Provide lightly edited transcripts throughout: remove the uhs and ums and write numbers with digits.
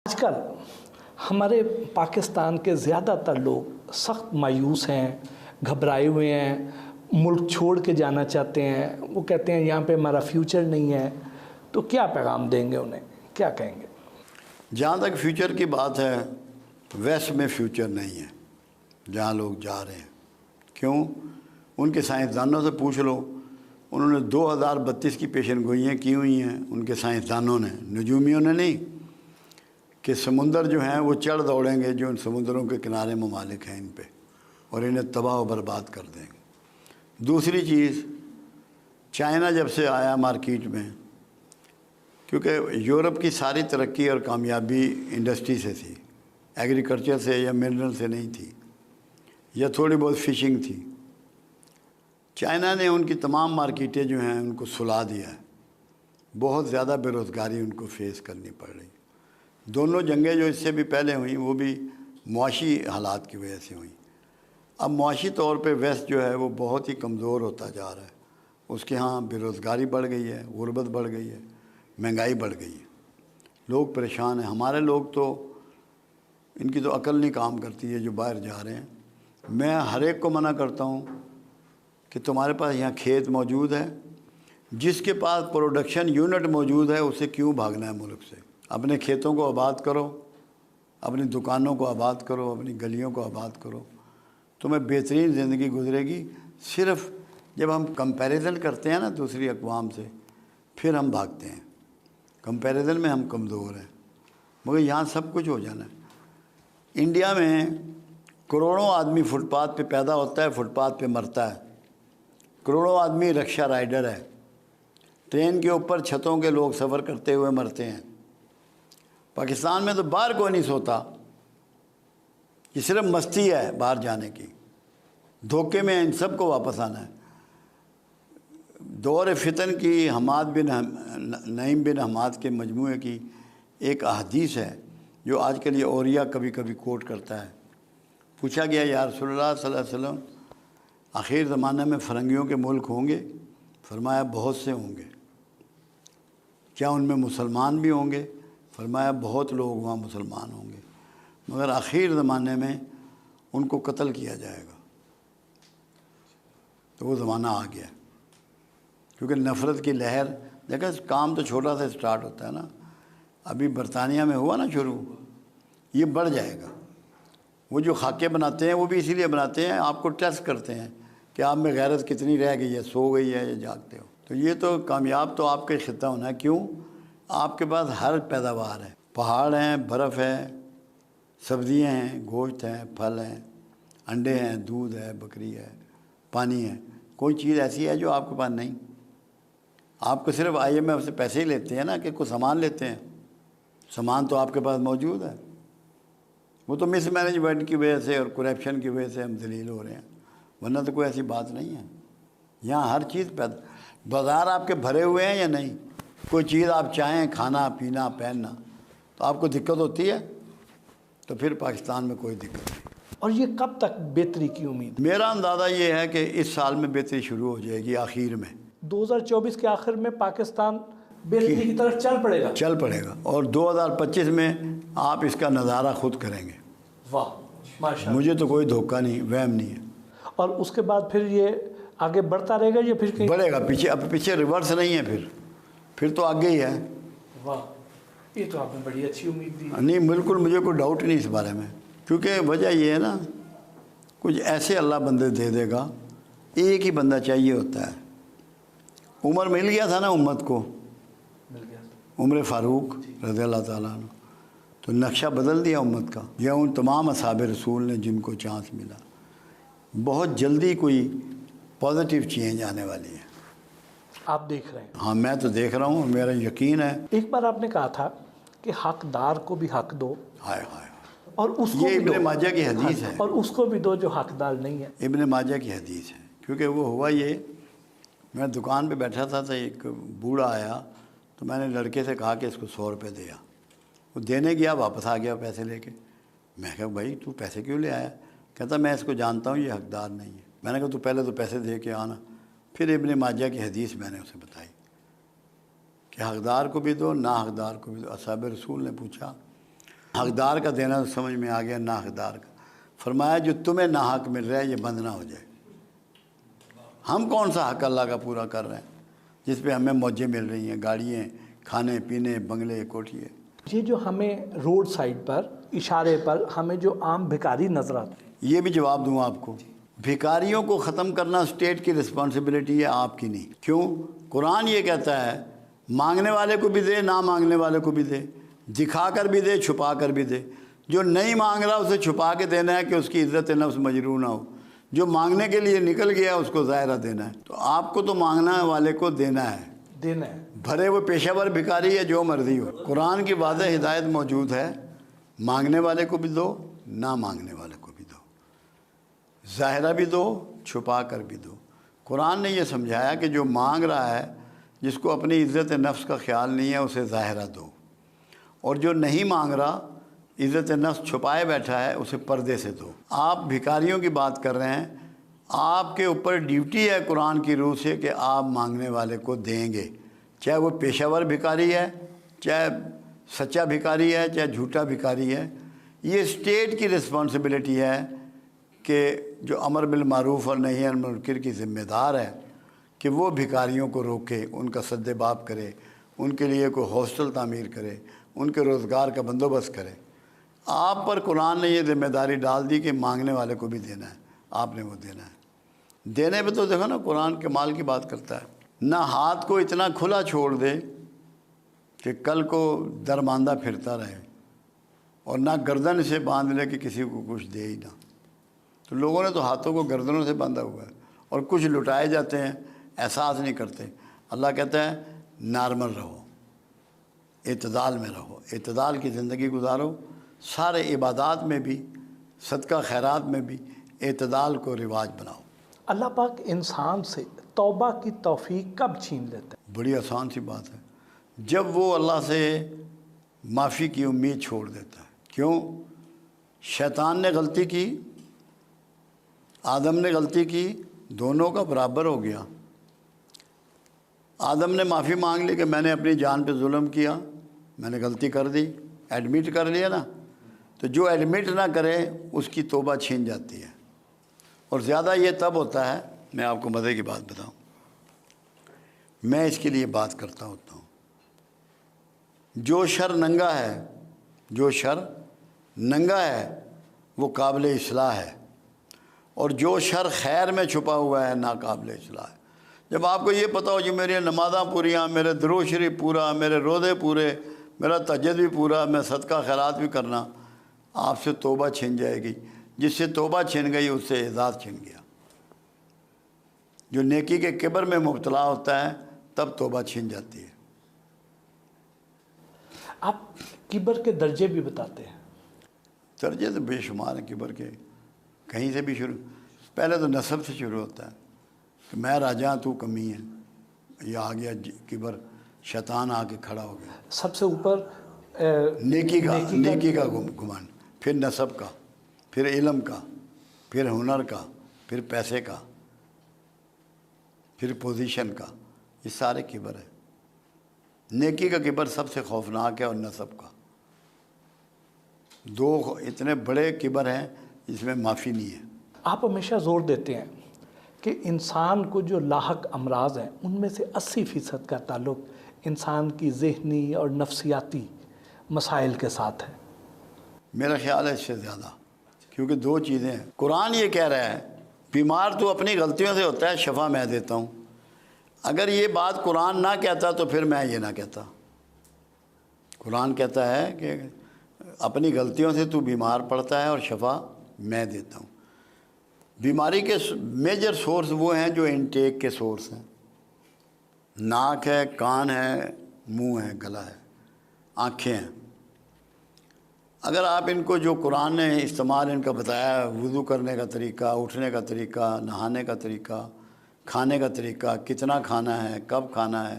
آج کل ہمارے پاکستان کے زیادہ تر لوگ سخت مایوس ہیں، گھبرائے ہوئے ہیں، ملک چھوڑ کے جانا چاہتے ہیں۔ وہ کہتے ہیں یہاں پہ ہمارا فیوچر نہیں ہے۔ تو کیا پیغام دیں گے انہیں، کیا کہیں گے؟ جہاں تک فیوچر کی بات ہے، ویسٹ میں فیوچر نہیں ہے جہاں لوگ جا رہے ہیں۔ کیوں؟ ان کے سائنسدانوں سے پوچھ لو، انہوں نے 2032 کی پیشن گوئیاں کی ہوئی ہیں ان کے سائنسدانوں نے، نجومیوں نے نہیں، کہ سمندر جو ہیں وہ چڑھ دوڑیں گے جو ان سمندروں کے کنارے ممالک ہیں ان پہ، اور انہیں تباہ و برباد کر دیں گے۔ دوسری چیز، چائنا جب سے آیا مارکیٹ میں، کیونکہ یورپ کی ساری ترقی اور کامیابی انڈسٹری سے تھی، ایگریکلچر سے یا منرل سے نہیں تھی، یا تھوڑی بہت فشنگ تھی۔ چائنا نے ان کی تمام مارکیٹیں جو ہیں ان کو سلا دیا ہے، بہت زیادہ بے روزگاری ان کو فیس کرنی پڑ رہی۔ دونوں جنگیں جو اس سے بھی پہلے ہوئیں وہ بھی معاشی حالات کی وجہ سے ہوئیں۔ اب معاشی طور پہ ویسٹ جو ہے وہ بہت ہی کمزور ہوتا جا رہا ہے، اس کے ہاں بے روزگاری بڑھ گئی ہے، غربت بڑھ گئی ہے، مہنگائی بڑھ گئی ہے، لوگ پریشان ہیں۔ ہمارے لوگ تو ان کی تو عقل نہیں کام کرتی ہے جو باہر جا رہے ہیں۔ میں ہر ایک کو منع کرتا ہوں کہ تمہارے پاس یہاں کھیت موجود ہے، جس کے پاس پروڈکشن یونٹ موجود ہے اسے کیوں بھاگنا ہے ملک سے؟ اپنے کھیتوں کو آباد کرو، اپنی دکانوں کو آباد کرو، اپنی گلیوں کو آباد کرو، تمہیں بہترین زندگی گزرے گی۔ صرف جب ہم کمپیریزن کرتے ہیں نا دوسری اقوام سے، پھر ہم بھاگتے ہیں، کمپیریزن میں ہم کمزور ہیں، مگر یہاں سب کچھ ہو جانا ہے۔ انڈیا میں کروڑوں آدمی فٹ پاتھ پہ پیدا ہوتا ہے، فٹ پاتھ پہ مرتا ہے، کروڑوں آدمی رکشہ رائڈر ہے، ٹرین کے اوپر چھتوں کے لوگ سفر کرتے ہوئے مرتے ہیں۔ پاکستان میں تو باہر کوئی نہیں سوتا، یہ صرف مستی ہے باہر جانے کی، دھوکے میں ان سب کو واپس آنا ہے۔ دور فتن کی حماد بن نعیم بن حماد کے مجموعے کی ایک احادیث ہے جو آج کل یہ اوریا کبھی کبھی کوٹ کرتا ہے۔ پوچھا گیا یا رسول اللہ صلی اللہ علیہ وسلم، آخر زمانہ میں فرنگیوں کے ملک ہوں گے؟ فرمایا بہت سے ہوں گے۔ کیا ان میں مسلمان بھی ہوں گے؟ فرمایا بہت لوگ وہاں مسلمان ہوں گے، مگر آخر زمانے میں ان کو قتل کیا جائے گا۔ تو وہ زمانہ آ گیا، کیونکہ نفرت کی لہر، دیکھیں کام تو چھوٹا سا سٹارٹ ہوتا ہے نا، ابھی برطانیہ میں ہوا نا شروع، یہ بڑھ جائے گا۔ وہ جو خاکے بناتے ہیں وہ بھی اسی لیے بناتے ہیں، آپ کو ٹیسٹ کرتے ہیں کہ آپ میں غیرت کتنی رہ گئی ہے، سو گئی ہے یا جاگتے ہو۔ تو یہ تو کامیاب تو آپ کا خطہ ہونا ہے۔ کیوں؟ آپ کے پاس ہر پیداوار ہے، پہاڑ ہیں، برف ہے، سبزیاں ہیں، گوشت ہیں، پھل ہیں، انڈے ہیں، دودھ ہے، بکری ہے، پانی ہے۔ کوئی چیز ایسی ہے جو آپ کے پاس نہیں؟ آپ کو صرف آئی ایم ایف سے پیسے ہی لیتے ہیں نا، کہ کوئی سامان لیتے ہیں، سامان تو آپ کے پاس موجود ہے۔ وہ تو مس مینجمنٹ کی وجہ سے اور کرپشن کی وجہ سے ہم ذلیل ہو رہے ہیں، ورنہ تو کوئی ایسی بات نہیں ہے۔ یہاں ہر چیز بازار آپ کے بھرے ہوئے ہیں یا نہیں؟ کوئی چیز آپ چاہیں، کھانا پینا پہننا، تو آپ کو دقت ہوتی ہے؟ تو پھر پاکستان میں کوئی دقت نہیں۔ اور یہ کب تک بہتری کی امید؟ میرا اندازہ یہ ہے کہ اس سال میں بہتری شروع ہو جائے گی، آخر میں 2024 کے آخر میں پاکستان بہتری کی طرف چل پڑے گا؟ چل پڑے گا، اور 2025 میں آپ اس کا نظارہ خود کریں گے۔ واہ ماشاء اللہ، مجھے تو کوئی دھوکہ نہیں، وہم نہیں ہے۔ اور اس کے بعد پھر یہ آگے بڑھتا رہے گا یا پھر کہیں؟ بڑھے گا، پیچھے اب پیچھے ریورس نہیں ہے، پھر تو آگے ہی ہے۔ واہ، یہ تو آپ نے بڑی اچھی امید دی۔ نہیں بالکل، مجھے کوئی ڈاؤٹ نہیں اس بارے میں، کیونکہ وجہ یہ ہے نا، کچھ ایسے اللہ بندے دے دے گا، ایک ہی بندہ چاہیے ہوتا ہے۔ عمر مل گیا تھا نا امت کو، مل گیا۔ عمر فاروق رضی اللہ تعالیٰ عنہ، تو نقشہ بدل دیا امت کا، یا ان تمام اصحاب رسول نے جن کو چانس ملا۔ بہت جلدی کوئی پازیٹیو چینج آنے والی ہے، آپ دیکھ رہے ہیں؟ ہاں میں تو دیکھ رہا ہوں، میرا یقین ہے۔ ایک بار آپ نے کہا تھا کہ حقدار کو بھی حق دو، ہائے ہائے، اور اس کو یہ بھی دو، ابن ماجہ کی حدیث ہے، اور اس کو بھی دو جو حقدار نہیں ہے۔ ابن ماجہ کی حدیث ہے، کیونکہ وہ ہوا یہ، میں دکان پہ بیٹھا تھا تو ایک بوڑھا آیا، تو میں نے لڑکے سے کہا کہ اس کو 100 روپے دیا۔ وہ دینے گیا، واپس آ گیا پیسے لے کے۔ میں کہا بھائی تو پیسے کیوں لے آیا؟ کہتا میں اس کو جانتا ہوں، یہ حقدار نہیں ہے۔ میں نے کہا تو پہلے تو پیسے دے کے آنا۔ پھر ابن ماجہ کی حدیث میں نے اسے بتائی کہ حقدار کو بھی دو، نا حقدار کو بھی دو۔ اصحاب رسول نے پوچھا حقدار کا دینا تو سمجھ میں آ گیا، نا حقدار کا۔ فرمایا جو تمہیں ناحق مل رہا ہے یہ بند نہ ہو جائے۔ ہم کون سا حق اللہ کا پورا کر رہے ہیں جس پہ ہمیں موجیں مل رہی ہیں، گاڑیاں، کھانے پینے، بنگلے، کوٹھیے۔ یہ جو ہمیں روڈ سائڈ پر اشارے پر ہمیں جو عام بھکاری نظر آتے ہیں، یہ بھی جواب دوں آپ کو، بھکاریوں کو ختم کرنا اسٹیٹ کی رسپانسبلٹی ہے، آپ کی نہیں۔ کیوں؟ قرآن یہ کہتا ہے مانگنے والے کو بھی دے، نہ مانگنے والے کو بھی دے، دکھا کر بھی دے، چھپا کر بھی دے۔ جو نہیں مانگ رہا اسے چھپا کے دینا ہے کہ اس کی عزت نفس مجروح نہ ہو، جو مانگنے کے لیے نکل گیا اس کو ظاہرہ دینا ہے۔ تو آپ کو تو مانگنا والے کو دینا ہے، بھرے وہ پیشہ ور بھکاری ہے جو مرضی ہو۔ قرآن کی واضح ہدایت موجود ہے، مانگنے والے کو بھی دو، نہ مانگنے والے کو بھی دو، ظاہرہ بھی دو، چھپا کر بھی دو۔ قرآن نے یہ سمجھایا کہ جو مانگ رہا ہے، جس کو اپنی عزت نفس کا خیال نہیں ہے، اسے ظاہرہ دو، اور جو نہیں مانگ رہا، عزت نفس چھپائے بیٹھا ہے، اسے پردے سے دو۔ آپ بھکاریوں کی بات کر رہے ہیں، آپ کے اوپر ڈیوٹی ہے قرآن کی روح سے کہ آپ مانگنے والے کو دیں گے، چاہے وہ پیشہ ور بھکاری ہے، چاہے سچا بھکاری ہے، چاہے جھوٹا بھکاری ہے۔ یہ اسٹیٹ کی رسپانسبلٹی ہے کہ جو امر بالمعروف اور نہی عن المنکر کی ذمہ دار ہے کہ وہ بھکاریوں کو روکے، ان کا سد باب کرے، ان کے لیے کوئی ہاسٹل تعمیر کرے، ان کے روزگار کا بندوبست کرے۔ آپ پر قرآن نے یہ ذمہ داری ڈال دی کہ مانگنے والے کو بھی دینا ہے، آپ نے وہ دینا ہے۔ دینے پہ تو دیکھو نا، قرآن کمال کی بات کرتا ہے، نہ ہاتھ کو اتنا کھلا چھوڑ دے کہ کل کو درماندہ پھرتا رہے، اور نہ گردن سے باندھ لے کہ کسی کو کچھ دے ہی نہ۔ تو لوگوں نے تو ہاتھوں کو گردنوں سے باندھا ہوا ہے، اور کچھ لٹائے جاتے ہیں، احساس نہیں کرتے۔ اللہ کہتا ہے نارمل رہو، اعتدال میں رہو، اعتدال کی زندگی گزارو، سارے عبادات میں بھی، صدقہ خیرات میں بھی اعتدال کو رواج بناؤ۔ اللہ پاک انسان سے توبہ کی توفیق کب چھین لیتا ہے؟ بڑی آسان سی بات ہے، جب وہ اللہ سے معافی کی امید چھوڑ دیتا ہے۔ کیوں؟ شیطان نے غلطی کی، آدم نے غلطی کی، دونوں کا برابر ہو گیا۔ آدم نے معافی مانگ لی کہ میں نے اپنی جان پہ ظلم کیا، میں نے غلطی کر دی، ایڈمٹ کر لیا نا۔ تو جو ایڈمٹ نہ کرے اس کی توبہ چھین جاتی ہے، اور زیادہ یہ تب ہوتا ہے، میں آپ کو مزے کی بات بتاؤں، میں اس کے لیے بات کرتا ہوتا ہوں، جو شر ننگا ہے، جو شر ننگا ہے وہ قابل اصلاح ہے، اور جو شر خیر میں چھپا ہوا ہے ناقابل اصلاح ہے۔ جب آپ کو یہ پتہ ہو کہ میری نمازاں پوریاں، میرے درود شریف پورا، میرے روزے پورے، میرا تہجد بھی پورا، میں صدقہ خیرات بھی کرنا، آپ سے توبہ چھن جائے گی۔ جس سے توبہ چھن گئی اس سے اعزاز چھن گیا۔ جو نیکی کے کبر میں مبتلا ہوتا ہے تب توبہ چھن جاتی ہے۔ آپ کبر کے درجے بھی بتاتے ہیں۔ درجے تو بے شمار ہیں کبر کے، کہیں سے بھی شروع، پہلے تو نسب سے شروع ہوتا ہے کہ میں راجا تو کمی ہے، یہ آ گیا کبر، شیطان آ کے کھڑا ہو گیا۔ سب سے اوپر نیکی کا گمان، پھر نسب کا، پھر علم کا، پھر ہنر کا، پھر پیسے کا، پھر پوزیشن کا، یہ سارے کبر ہے۔ نیکی کا کبر سب سے خوفناک ہے، اور نسب کا۔ دو اتنے بڑے کبر ہیں جس میں معافی نہیں ہے۔ آپ ہمیشہ زور دیتے ہیں کہ انسان کو جو لاحق امراض ہیں ان میں سے 80% کا تعلق انسان کی ذہنی اور نفسیاتی مسائل کے ساتھ ہے۔ میرا خیال ہے اس سے زیادہ، کیونکہ دو چیزیں ہیں۔ قرآن یہ کہہ رہا ہے بیمار تو اپنی غلطیوں سے ہوتا ہے، شفا میں دیتا ہوں۔ اگر یہ بات قرآن نہ کہتا تو پھر میں یہ نہ کہتا۔ قرآن کہتا ہے کہ اپنی غلطیوں سے تو بیمار پڑتا ہے اور شفا میں دیتا ہوں۔ بیماری کے میجر سورس وہ ہیں جو انٹیک کے سورس ہیں، ناک ہے، کان ہے، منہ ہے، گلا ہے، آنکھیں ہیں۔ اگر آپ ان کو جو قرآن نے استعمال ان کا بتایا، وضو کرنے کا طریقہ، اٹھنے کا طریقہ، نہانے کا طریقہ، کھانے کا طریقہ، کتنا کھانا ہے، کب کھانا ہے،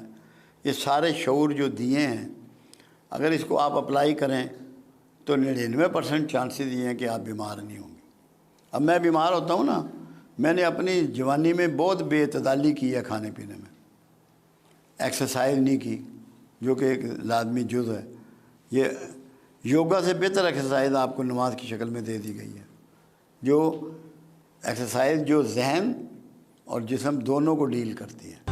یہ سارے شعور جو دیے ہیں، اگر اس کو آپ اپلائی کریں تو 99% چانسز یہ ہیں کہ آپ بیمار نہیں ہوں گے۔ اب میں بیمار ہوتا ہوں نا، میں نے اپنی جوانی میں بہت بے اعتدالی کی ہے کھانے پینے میں، ایکسرسائز نہیں کی جو کہ ایک لازمی جز ہے، یوگا سے بہتر ایکسرسائز آپ کو نماز کی شکل میں دے دی گئی ہے، جو ایکسرسائز جو ذہن اور جسم دونوں کو ڈیل کرتی ہے۔